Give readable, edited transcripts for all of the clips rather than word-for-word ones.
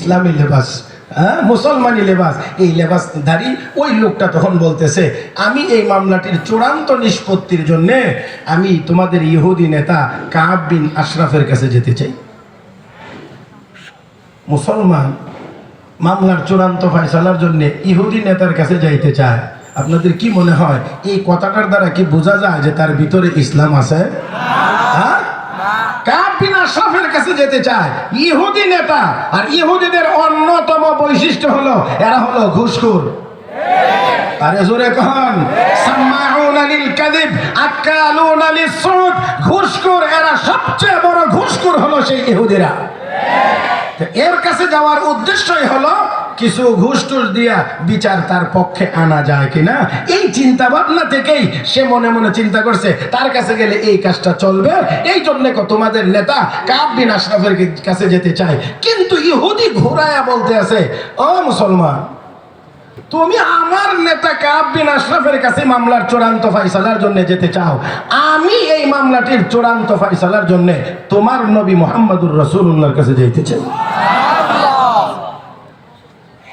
ইসলামী লেবাস, হ্যাঁ মুসলমানি লেবাস, এই লেবাসধারী ওই লোকটা তখন বলতেছে, আমি এই মামলাটির চূড়ান্ত নিষ্পত্তির জন্যে আমি তোমাদের ইহুদি নেতা কাব বিন আশরাফের কাছে যেতে চাই। মুসলমান মামলার চূড়ান্ত ফয়সালার জন্য ইহুদি নেতার কাছে যাইতে চায়। আপনাদের কি মনে হয় এই কথাটার দ্বারা কি বোঝা যায় যে তার ভিতরে ইসলাম আছে? হ্যাঁ, কাব বিন আশরাফের কাছে যেতে চায় ইহুদি নেতা। আর ইহুদিদের অন্যতম বৈশিষ্ট্য হলো এরা হলো ঘুষখোর। আরে জোরে কন, সাম্মাউনা লিল কাযিব আকালুনা লিস-সুদ। ঘুষখোর, এরা সবচেয়ে বড় ঘুষখোর হলো সেই ইহুদিরা। এর কাছে যাওয়ার উদ্দেশ্যই হলো কিছু ঘুষ টুস দিয়া বিচার তার পক্ষে আনা যায় কিনা, এই চিন্তা ভাবনা থেকেই সে মনে মনে চিন্তা করছে তার কাছে গেলে এই কাজটা চলবে। এই জন্য তোমাদের নেতা কাব বিন আশরাফের কাছে যেতে চায়। কিন্তু ইহুদি ঘোরায়া বলতে আছে, ও মুসলমান, তুমি আমার নেতা কাব বিন আশরাফের কাছে মামলার চূড়ান্ত ফয়সালার জন্য যেতে চাও, আমি এই মামলাটির চূড়ান্ত ফয়সালার জন্য তোমার নবী মুহাম্মদুর রাসূলুল্লাহর কাছে যেতে চাই।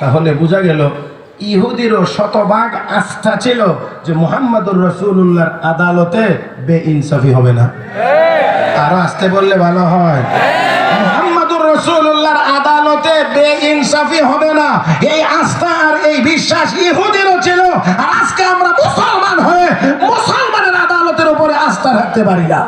তাহলে বোঝা গেল ইহুদিরও শতভাগ আস্থা ছিল যে মুহাম্মদুর রাসূলুল্লাহর আদালতে বেইনসাফি হবে না। আরো আসতে বললে ভালো হয়, মুহাম্মদুর রাসূলুল্লাহর আদালতে বেইনসাফি হবে না, এই আস্থা আর এই বিশ্বাস ইহুদিরও ছিল। আর আজকে আমরা মুসলমান হয়ে মুসলমানের আদালতের উপরে আস্থা রাখতে পারি না।